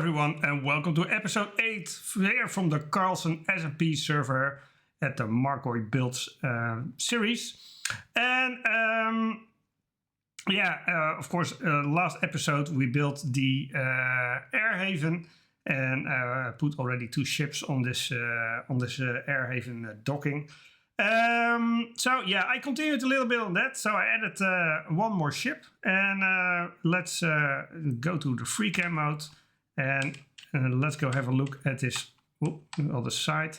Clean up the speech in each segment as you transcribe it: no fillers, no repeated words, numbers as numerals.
everyone, and welcome to episode 8 here from the karlssonSMP server at the Markoy Builds series. And of course, last episode we built the air haven and put already 2 ships on this air haven docking. I continued a little bit on that, so I added 1 more ship, and let's go to the free cam mode and let's go have a look at this other side,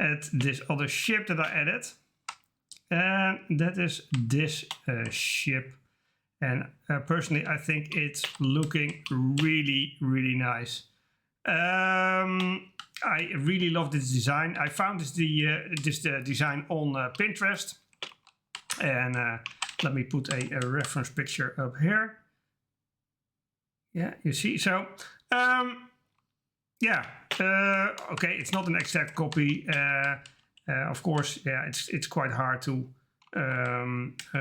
at this other ship that I added, and that is this ship. And personally I think it's looking really nice. I really love this design. I found this design on Pinterest, and let me put a reference picture up here. Yeah, you see. So okay, it's not an exact copy. Of course, yeah, it's quite hard to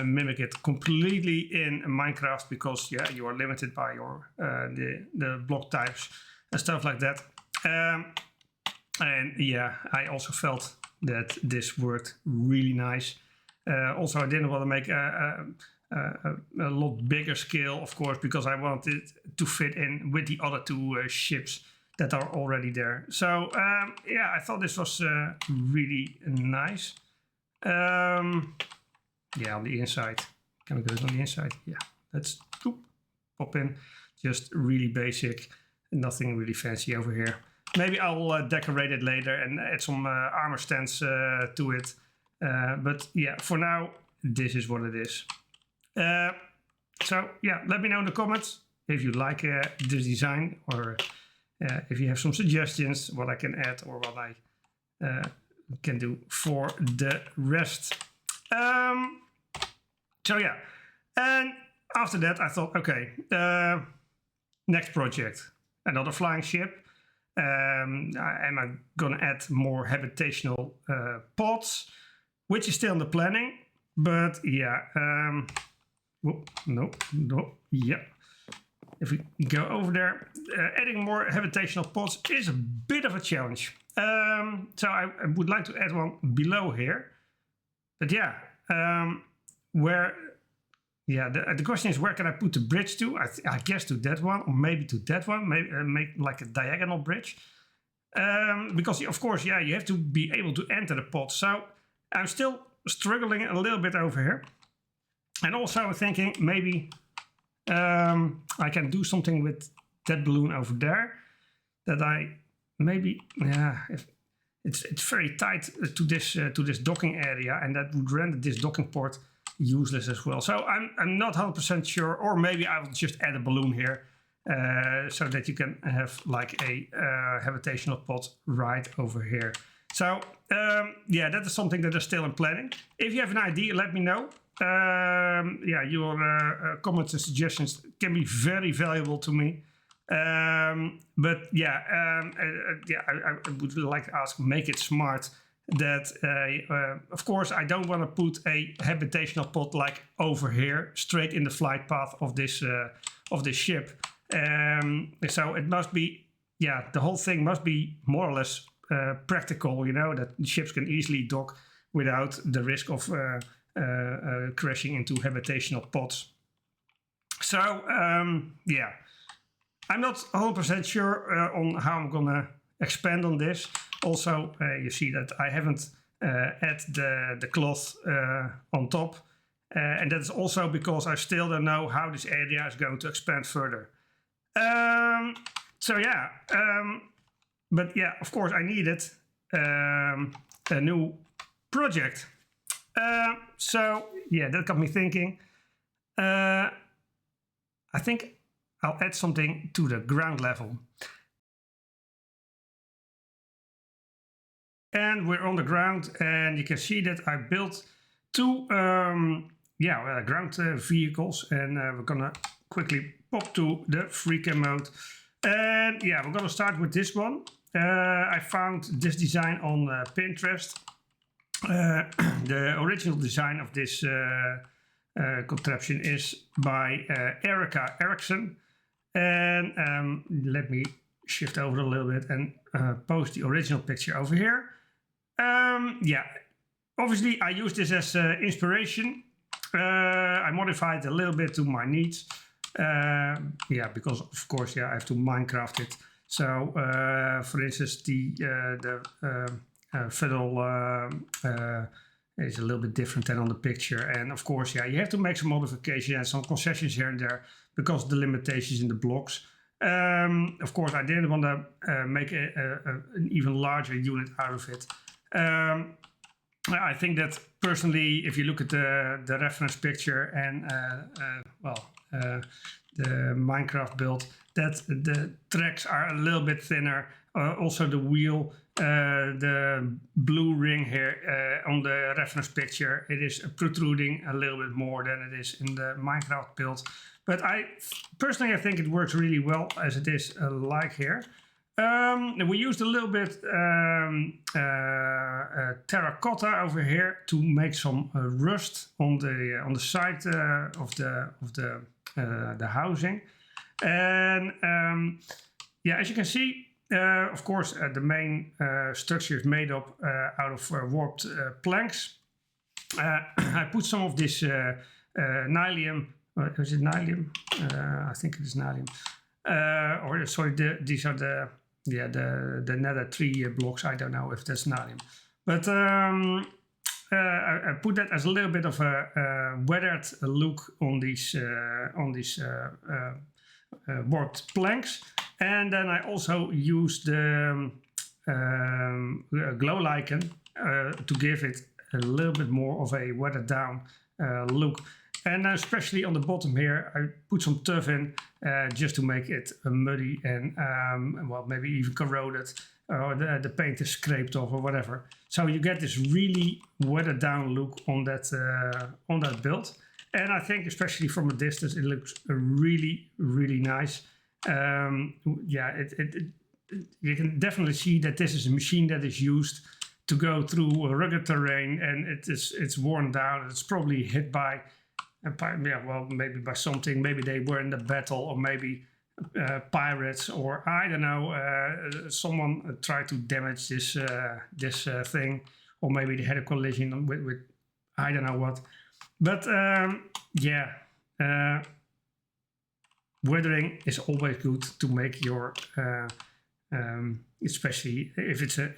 mimic it completely in Minecraft because you are limited by your the block types and stuff like that. And yeah, I also felt that this worked really nice. Also, I didn't want to make a lot bigger scale, of course, because I wanted it to fit in with the other 2 ships that are already there. So yeah, I thought this was really nice. Yeah, on the inside. Can we go on the inside? Yeah, let's pop in. Just really basic, nothing really fancy over here. Maybe I'll decorate it later and add some armor stands to it. But yeah, for now, this is what it is. So yeah, let me know in the comments if you like this design, or if you have some suggestions what I can add or what I can do for the rest. So yeah, and after that I thought, okay, next project, another flying ship. Am I gonna add more habitational pods, which is still in the planning, but yeah, yeah. If we go over there, adding more habitational pods is a bit of a challenge. So I would like to add one below here, but yeah, the question is, where can I put the bridge to? I guess to that one, or maybe to that one. Maybe make like a diagonal bridge, because of course, yeah, you have to be able to enter the pod. So I'm still struggling a little bit over here, and also I'm thinking maybe I can do something with that balloon over there. That I maybe, yeah, if it's very tight to this docking area, and that would render this docking port useless as well. So I'm not 100% sure, or maybe I will just add a balloon here so that you can have like a habitational pod right over here. So yeah, that is something that is still in planning. If you have an idea, let me know. Yeah, your comments and suggestions can be very valuable to me. But yeah, I would like to ask, make it smart. That of course I don't want to put a habitational pod like over here straight in the flight path of this ship. So it must be, yeah, the whole thing must be more or less practical, you know, that ships can easily dock without the risk of crashing into habitational pods. So yeah, I'm not 100% sure on how I'm gonna expand on this. Also, you see that I haven't added the cloth on top. And that is also because I still don't know how this area is going to expand further. So yeah, but yeah, of course I needed a new project. So yeah, that got me thinking. I think I'll add something to the ground level. And we're on the ground, and you can see that I built 2 ground vehicles, and we're gonna quickly pop to the free cam mode. And yeah, we're gonna start with this one. I found this design on Pinterest. The original design of this contraption is by Erika Eriksen. And let me shift over a little bit and post the original picture over here. Yeah, obviously I use this as inspiration. I modified it a little bit to my needs. Yeah, because of course, yeah, I have to Minecraft it. So, for instance, the fiddle is a little bit different than on the picture. And of course, yeah, you have to make some modifications and some concessions here and there because of the limitations in the blocks. Of course, I didn't want to make an even larger unit out of it. I think that personally, if you look at the reference picture and the Minecraft build, that the tracks are a little bit thinner. Also the wheel, the blue ring here on the reference picture, it is protruding a little bit more than it is in the Minecraft build. But personally I think it works really well as it is like here. We used a little bit terracotta over here to make some rust on the side of the housing. And yeah, as you can see, of course, the main structure is made up out of warped planks. I put some of this nylium. Is it nylium? I think it is nylium. Or sorry, these are the nether 3 blocks. I don't know if that's nylium, but I put that as a little bit of a weathered look on these warped planks. And then I also used the glow lichen to give it a little bit more of a weathered down look. And especially on the bottom here, I put some tuff in just to make it muddy and well, maybe even corroded, or the paint is scraped off or whatever. So you get this really weathered down look on that build. And I think especially from a distance, it looks really, really nice. Yeah, you can definitely see that this is a machine that is used to go through rugged terrain, and it's worn down. It's probably hit by, yeah, well, maybe by something. Maybe they were in the battle, or maybe pirates, or I don't know. Someone tried to damage this thing, or maybe they had a collision with I don't know what. But yeah, weathering is always good to make your, especially if it's a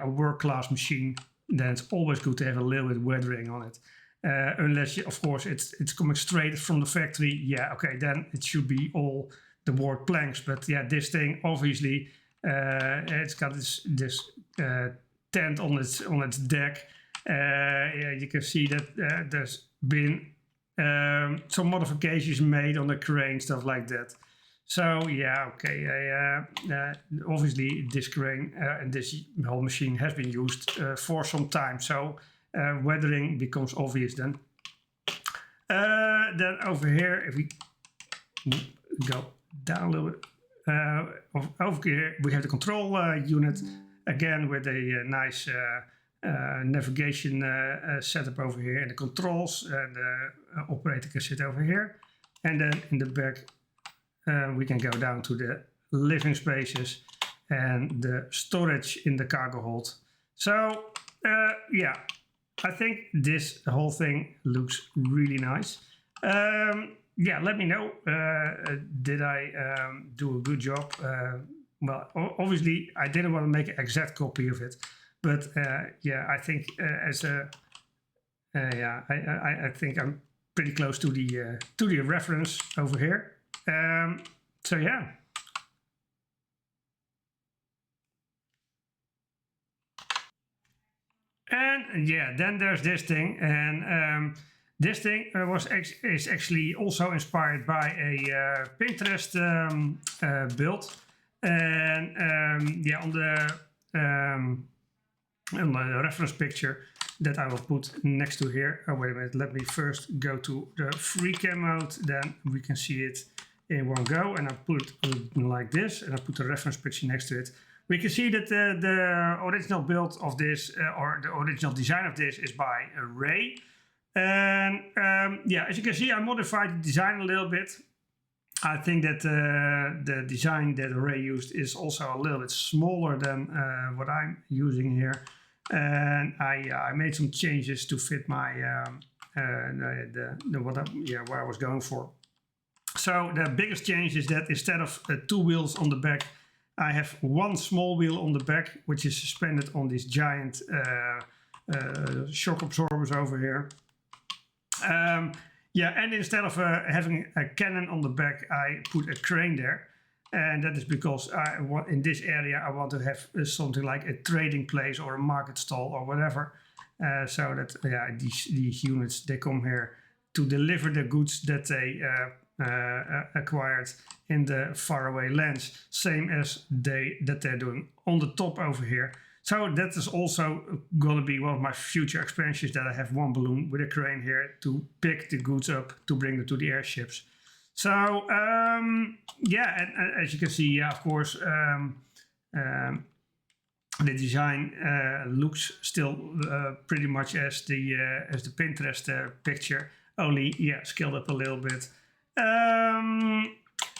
work-class machine, then it's always good to have a little bit of weathering on it. Unless, of course, it's coming straight from the factory. Yeah, okay, then it should be all the warped planks. But yeah, this thing obviously it's got this tent on its deck. Yeah, you can see that there's been some modifications made on the crane, stuff like that. So yeah, okay. Obviously, this crane and this whole machine has been used for some time. So weathering becomes obvious then. Then over here, if we go down a little bit, over here we have the control unit again with a nice navigation setup over here, and the controls, and the operator can sit over here, and then in the back we can go down to the living spaces and the storage in the cargo hold. So yeah, I think this whole thing looks really nice. Yeah, let me know, did I do a good job? Well, obviously I didn't want to make an exact copy of it, but yeah, I think as a yeah, I think I'm pretty close to the reference over here. So yeah. And yeah, then there's this thing, and this thing is actually also inspired by a Pinterest build, and yeah, on the reference picture that I will put next to here. Oh, wait a minute, let me first go to the free cam mode, then we can see it in one go, and I put it like this, and I put the reference picture next to it. We can see that the original build of this, or the original design of this, is by Ray. And yeah, as you can see, I modified the design a little bit. I think that the design that Ray used is also a little bit smaller than what I'm using here, and I made some changes to fit my where I was going for. So the biggest change is that instead of 2 wheels on the back, I have 1 small wheel on the back, which is suspended on these giant shock absorbers over here. And instead of having a cannon on the back, I put a crane there. And that is because in this area I want to have something like a trading place or a market stall or whatever. So that these units, they come here to deliver the goods that they acquired in the faraway lands, same as that they're doing on the top over here. So that is also going to be one of my future expansions, that I have 1 balloon with a crane here to pick the goods up to bring them to the airships. So and as you can see, of course, the design looks still pretty much as the Pinterest picture, only scaled up a little bit.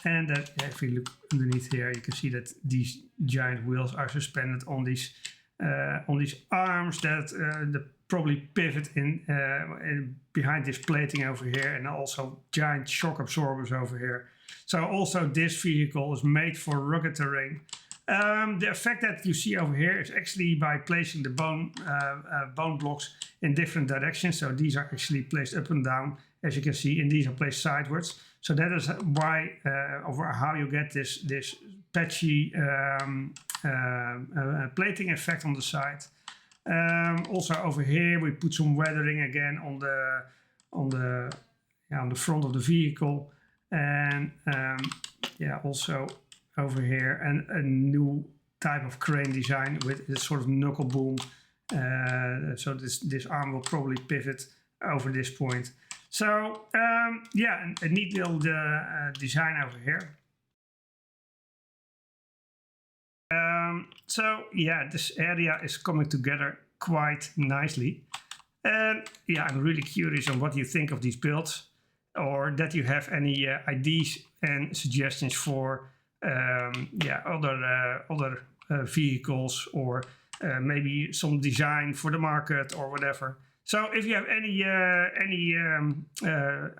And that if you look underneath here, you can see that these giant wheels are suspended on these arms that probably pivot in behind this plating over here, and also giant shock absorbers over here. So also this vehicle is made for rugged terrain. The effect that you see over here is actually by placing the bone blocks in different directions. So these are actually placed up and down, as you can see, and these are placed sideways. So that is why, or how you get this patchy plating effect on the side. Also over here we put some weathering again on the front of the vehicle, and also over here and a new type of crane design with this sort of knuckle boom. So this arm will probably pivot over this point. So a neat little design over here. This area is coming together quite nicely. And I'm really curious on what you think of these builds, or that you have any ideas and suggestions for other vehicles, or maybe some design for the market or whatever. So if you have any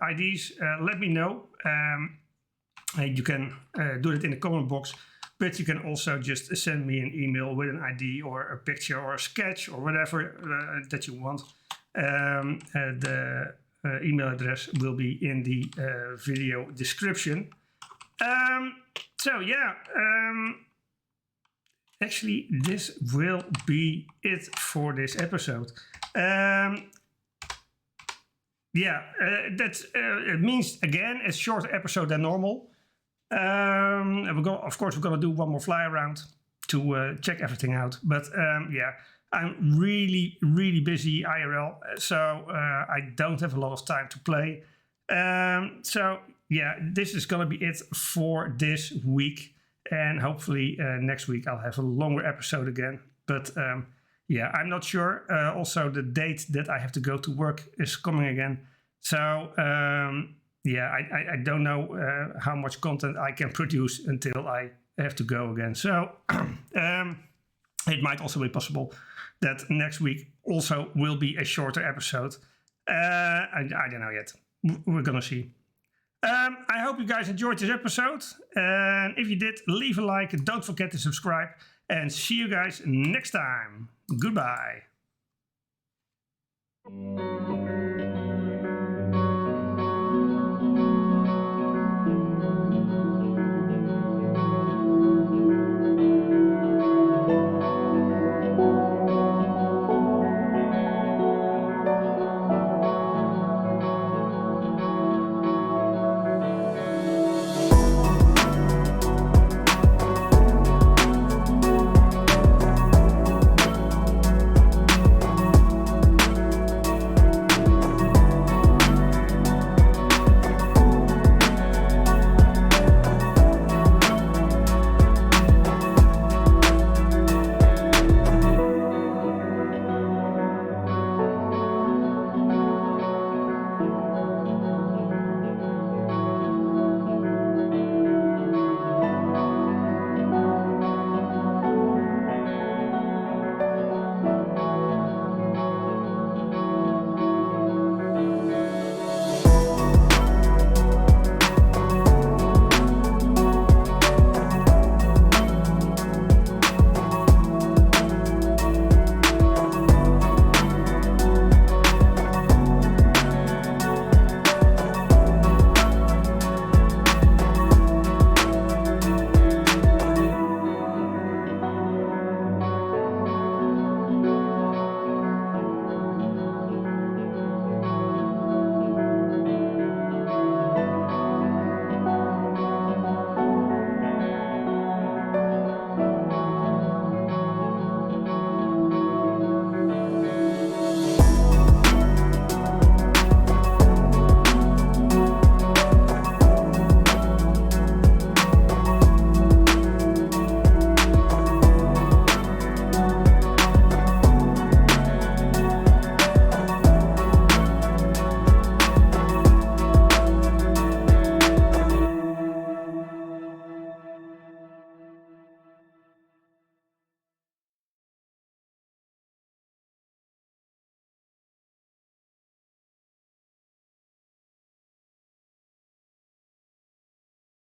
ideas, let me know. You can do it in the comment box, but you can also just send me an email with an ID or a picture or a sketch or whatever that you want. The email address will be in the video description. Actually, this will be it for this episode. It means again a shorter episode than normal. Of course, we're gonna do one more fly around to check everything out. But I'm really busy IRL, so I don't have a lot of time to play. This is gonna be it for this week, and hopefully next week I'll have a longer episode again. But I'm not sure. Also, the date that I have to go to work is coming again. So I don't know how much content I can produce until I have to go again. So it might also be possible that next week also will be a shorter episode. I don't know yet. We're gonna see. I hope you guys enjoyed this episode. And if you did, leave a like. Don't forget to subscribe. And see you guys next time. Goodbye.